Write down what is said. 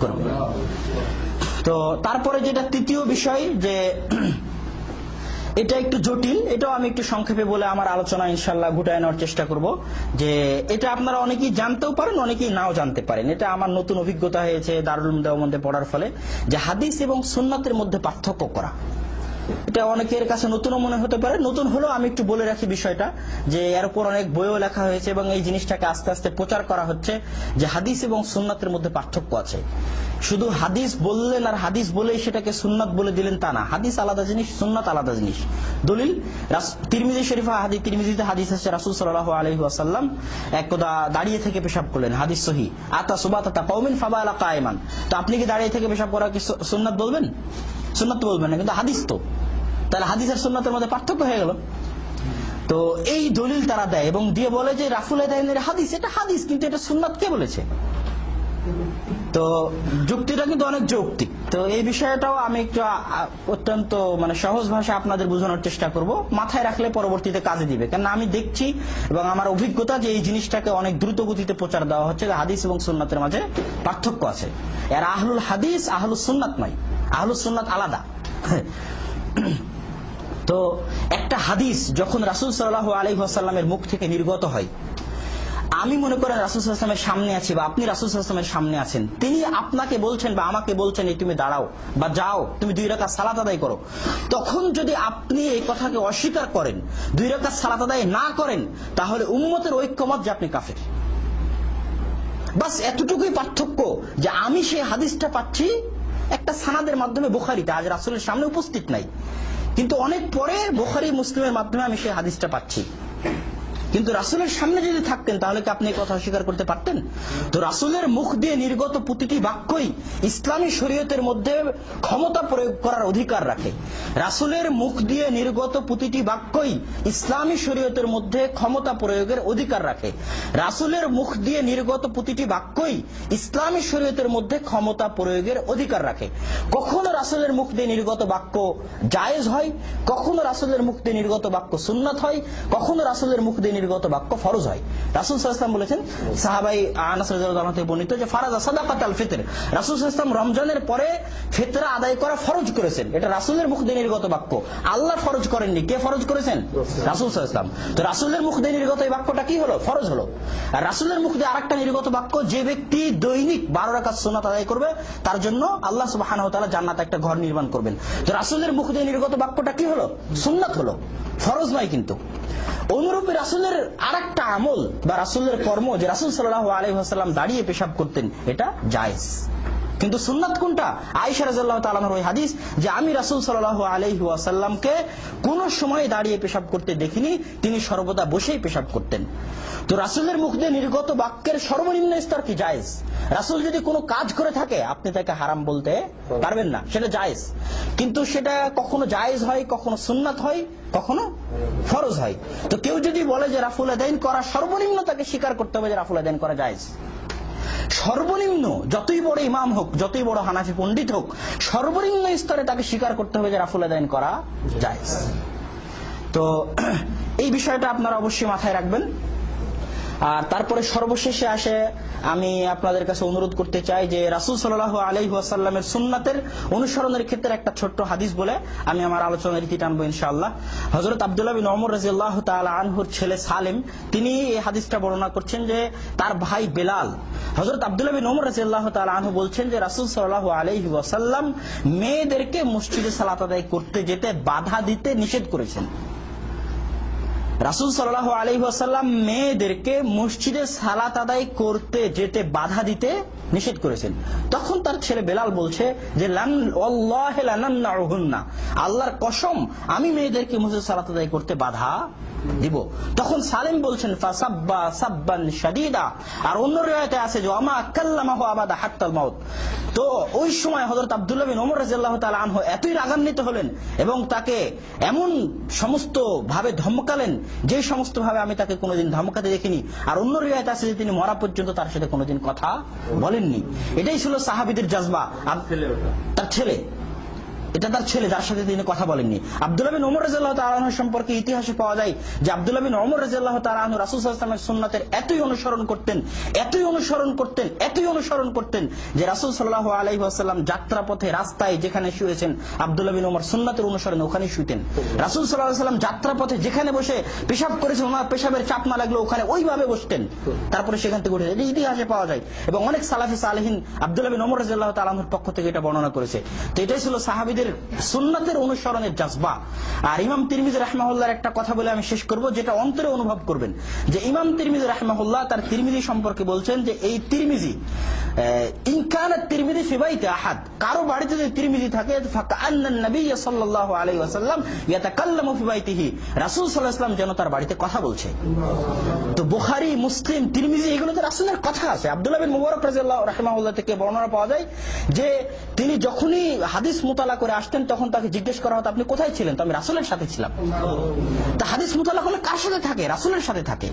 করবে। তো তারপরে যেটা তৃতীয় বিষয়, যে এটা একটু জটিল, এটাও আমি একটু সংক্ষেপে বলে আমার আলোচনা ইনশাআল্লাহ গুটায় নেওয়ার চেষ্টা করব। যে এটা আপনারা অনেকেই জানতেও পারেন, অনেকেই নাও জানতে পারেন। এটা আমার নতুন অভিজ্ঞতা হয়েছে দারুল উলুম দেওবন্দে পড়ার ফলে, যে হাদিস এবং সুন্নাতের মধ্যে পার্থক্য করা। এটা অনেকের কাছে নতুনও মনে হতে পারে। নতুন হলেও আমি একটু বলে রাখি বিষয়টা, যে এর উপর অনেক বইও লেখা হয়েছে এবং এই জিনিসটাকে আস্তে আস্তে প্রচার করা হচ্ছে যে হাদিস এবং সুন্নাতের মধ্যে পার্থক্য আছে। শুধু হাদিস বললেন আর হাদিস বলেই সেটাকে সুন্নাত বলে দিলেন তা না। হাদিস আলাদা জিনিস, সুন্নাত আলাদা জিনিস। দলিল তিরমিজি শরীফা হাদিস, তিরমিজিতে হাদিস আছে রাসূল সাল্লাল্লাহু আলাইহি ওয়াসাল্লাম একদা দাঁড়িয়ে থেকে পেশাব করলেন, হাদিস সহিহ। আতা সুবাতাতা কওমিন ফাবালা কায়মান। তো আপনি কি দাঁড়িয়ে থেকে পেশাব করা কি সুন্নাত বলবেন? সুন্নাত তো বলবেন না, কিন্তু হাদিস তো। তাহলে হাদিস আর সুন্নাতের মধ্যে পার্থক্য হয়ে গেল। তো এই দলিল তারা দেয় এবং দিয়ে বলে যে রাফুল ইয়াদাইনের হাদিস, এটা হাদিস, কিন্তু এটা সুন্নাত কে বলেছে? তো যুক্তিটা কিন্তু অনেক যৌক্তিক। তো এই বিষয়টাও আমি একটু অত্যন্ত সহজ ভাষায় আপনাদের বোঝানোর চেষ্টা করব, মাথায় রাখলে পরবর্তীতে কাজে দিবে। কেন আমি দেখছি এবং আমার অভিজ্ঞতা যে এই জিনিসটাকে অনেক দ্রুত গতিতে প্রচার দেওয়া হচ্ছে যে হাদিস এবং সুন্নাতের মাঝে পার্থক্য আছে। এর আহলুল হাদিস আহলুস সুন্নাত নয়, আহলুস সুন্নাত আলাদা। তো একটা হাদিস যখন রাসূল সাল্লাল্লাহু আলাইহি ওয়াসাল্লামের মুখ থেকে নির্গত হয়, আমি মনে করেন রাসূল সাল্লাল্লাহু আলাইহি ওয়াসাল্লামের সামনে আছি বা আপনি রাসূল সাল্লাল্লাহু আলাইহি ওয়াসাল্লামের সামনে আছেন, তিনি আপনাকে বলছেন বা আমাকে বলছেন এই তুমি দাঁড়াও বা যাও, তুমি 2 রাকাত সালাত আদায় করো। তখন যদি আপনি এই কথাকে অস্বীকার করেন, 2 রাকাত সালাত আদায় না করেন, তাহলে উম্মতের ঐক্যমত যে আপনি কাফের। বাস এতটুকুই পার্থক্য, যে আমি সেই হাদিসটা পাচ্ছি একটা সানাদের মাধ্যমে বুখারীতে, আজ রাসূলের সামনে উপস্থিত নাই, কিন্তু অনেক পরে বুখারী মুসলিমের মাধ্যমে আমি সেই হাদিসটা পাচ্ছি। কিন্তু রাসূলের সামনে যদি থাকতেন তাহলে কি আপনি এই কথা অস্বীকার করতে পারতেন? তো রাসূলের মুখ দিয়ে নির্গত প্রতিটি বাক্যই ইসলামী শরীয়তের মধ্যে ক্ষমতা প্রয়োগ করার অধিকার রাখে। রাসূলের মুখ দিয়ে নির্গত প্রতিটি বাক্যই ইসলামী শরীয়তের মধ্যে ক্ষমতা প্রয়োগের অধিকার রাখে। রাসূলের মুখ দিয়ে নির্গত প্রতিটি বাক্যই ইসলামী শরীয়তের মধ্যে ক্ষমতা প্রয়োগের অধিকার রাখে। কখনো রাসূলের মুখ দিয়ে নির্গত বাক্য জায়েজ হয়, কখনো রাসূলের মুখ দিয়ে নির্গত বাক্য সুন্নাত হয়, কখনো রাসূলের মুখ দিয়ে নির্গত বাক্য ফরজ হয়। রাসূল সাল্লাল্লাহু আলাইহি ওয়াসাল্লাম বলেছেন, সাহাবাই আনাস রাদিয়াল্লাহু আনহু থেকে বর্ণিত, যে ফারাজা সাদাকাতুল ফিতর, রাসূল সাল্লাল্লাহু আলাইহি ওয়াসাল্লাম রমজানের পরে ফিতরা আদায় করা ফরজ করেছেন। এটা রাসূলের মুখ দিয়ে নির্গত বাক্য, আল্লাহ ফরজ করেননি। কে ফরজ করেছেন? রাসূল সাল্লাল্লাহু আলাইহি ওয়াসাল্লাম। তো রাসূলের মুখ দিয়ে নির্গত এই বাক্যটা কি হলো? ফরজ হলো। আর রাসূলের মুখ দিয়ে আরেকটা নির্গত বাক্য, যে ব্যক্তি দৈনিক 12 রাকাত সুন্নাত আদায় করবে তার জন্য আল্লাহ সুবহানাহু ওয়া তাআলা জান্নাতে একটা ঘর নির্মাণ করবেন। তো রাসূলের মুখ দিয়ে নির্গত বাক্যটা কি হলো? সুন্নাত হলো, ফরজ নয়। কিন্তু অনুরূপে রাসূলের আরেকটা আমল বা রাসূলের কর্ম, যে রাসূল সাল্লাল্লাহু আলাইহি ওয়াসাল্লাম দাঁড়িয়ে পেশাব করতেন, এটা জায়েজ। কিন্তু সুন্নাত কোনটা? আয়েশা রাদিয়াল্লাহু তাআলা আনহার ওই হাদিস, যে আমি রাসূল সাল্লাল্লাহু আলাইহি ওয়াসাল্লামকে কোনো সময় দাঁড়িয়ে পেশাব করতে দেখিনি, তিনি সর্বদা বসেই পেশাব করতেন। তো রাসূলের মুখ দিয়ে নির্গত বাক্যের সর্বনিম্ন স্তর কি? জায়েজ। রাসূল যদি কোনো কাজ করে থাকে আপনি তাকে হারাম বলতে পারবেন না, সেটা জায়েজ। কিন্তু সেটা কখনো জায়েজ হয়, কখনো সুন্নাত হয়, কখনো ফরজ হয়। তো কেউ যদি বলে যে রাফুল ইয়াদাইন করা সর্বনিম্ন, তাকে স্বীকার করতে হবে যে রাফুল ইয়াদাইন করা জায়েজ। সর্বনিম্ন, যতই বড় ইমাম হোক, যতই বড় হানাফি পণ্ডিত হোক, সর্বনিম্ন স্তরে তাকে স্বীকার করতে হবে যে রাফুল ইয়াদাইন করা জায়েজ। তো এই বিষয়টা আপনারা অবশ্যই মাথায় রাখবেন। আর তারপরে সর্বশেষে আসে, আমি আপনাদের কাছে অনুরোধ করতে চাই যে রাসূল সাল্লাল্লাহু আলাইহি ওয়াসাল্লামের সুন্নাতের অনুসরণের ক্ষেত্রে একটা ছোট্ট হাদিস বলে আমি আমার আলোচনার রীতি টানবো ইনশাআল্লাহ। হযরত আব্দুল্লাহ বিন ওমর রাদিয়াল্লাহু তাআলা আনহুর ছেলে সালেম, তিনি এই হাদিসটা বর্ণনা করছেন যে তার ভাই বেলাল, হযরত আব্দুল্লাহ বিন ওমর রাদিয়াল্লাহু তাআলা আনহু বলছেন যে রাসূল সাল্লাল্লাহু আলাইহি ওয়াসাল্লাম মেয়েদেরকে মসজিদে সালাত আদায় করতে যেতে বাধা দিতে নিষেধ করেছেন। রাসূল সাল্লাল্লাহু আলাইহি ওয়াসাল্লাম মেয়েদেরকে মসজিদে সালাত আদায় করতে যেতে বাধা দিতে নিষেধ করেছেন। তখন তার ছেলে বেলাল বলছে যে ওয়াল্লাহি লানামনাউহুন্না, আল্লাহর কসম আমি মেয়েদেরকে মসজিদে সালাত আদায় করতে বাধা দিব। তখন সালেম বলছেন ফাসাব্বা সাব্বান শাদীদা, আর অন্য riwayate আছে যে আমা কাল্লামাহু আবাদা হাত্তাল মাউত। তো ওই সময় হযরত আব্দুল্লাহ বিন ওমর রাদিয়াল্লাহু তাআলা আনহু এতই রাগান্বিত হলেন এবং তাকে এমন সমস্ত ভাবে ধমকালেন যে সমস্ত ভাবে আমি তাকে কোনোদিন ধমকাতে দেখিনি। আর অন্য riwayate আছে যে তিনি মরা পর্যন্ত তার সাথে কোনোদিন কথা বলেননি। এটাই ছিল সাহাবীদের জজবা। তার ছেলে এটা তার ছেলে, যার সাথে তিনি কথা বলেননি। আব্দুল্লাহ বিন ওমর রাদিয়াল্লাহু তাআলা আনহু সম্পর্কে ইতিহাসে পাওয়া যায় যে আব্দুল্লাহ বিন ওমর রাদিয়াল্লাহু তাআলা আনহু রাসূল সাল্লাল্লাহু আলাইহি ওয়াসাল্লামের সুন্নাতের এতই অনুসরণ করতেন যে রাসূল সাল্লাল্লাহু আলাইহি ওয়াসাল্লাম যাত্রাপথে রাস্তায় যেখানে শুয়েছেন আব্দুল্লাহ বিন ওমর সুন্নাতের অনুসরণে ওখানেই শুতেন। রাসূল সাল্লাল্লাহু আলাইহি ওয়াসাল্লাম যাত্রাপথে যেখানে বসে পেশাব করেছেন, ওনার পেশাবের চাপ না লাগলো ওখানে ওইভাবে বসতেন, তারপরে সেখান থেকে উঠে। এটা ইতিহাসে পাওয়া যায় এবং অনেক সালাফি সালেহিন আব্দুল্লাহ বিন ওমর রাদিয়াল্লাহু তাআলা আনহুর পক্ষ থেকে এটা বর্ণনা করেছে। তো এটাই ছিল সাহাবীদের সুন্নাতের অনুসরণের জজবা। আর ইমাম তিরমিজি রাহিমাহুল্লাহর একটা কথা বলে আমি শেষ করব, যেটা অন্তরে অনুভব করবেন, যে ইমাম তিরমিজি রাহিমাহুল্লাহ তার তিরমিজি সম্পর্কে বলছেন যে এই তিরমিজি ইন কানাত তিরমিজি ফি বাইতি আহাদ, কারো বাড়িতে যদি তিরমিজি থাকে ফাকান্নান নবী সাল্লাল্লাহু আলাইহি ওয়াসাল্লাম ইয়াতাকাল্লামু ফি বাইতিহি, রাসূল সাল্লাল্লাহু আলাইহি ওয়াসাল্লাম যেন তার বাড়িতে কথা বলছে। তো বুখারী, মুসলিম, তিরমিজি এগুলোতে রাসূলের কথা আছে। আব্দুল্লাহ বিন মুবারক রাদিয়াল্লাহু রাহিমাহুল্লাহ থেকে বর্ণনা পাওয়া যায় যে তিনি যখনই হাদিস মুতালা করে আসতেন তখন তাকে জিজ্ঞেস করা হতো আপনি কোথায় ছিলেন? তো আমি রাসূলের সাথে ছিলাম। তা হাদিস মুতালা করলে কার সাথে থাকে? রাসূলের সাথে থাকে।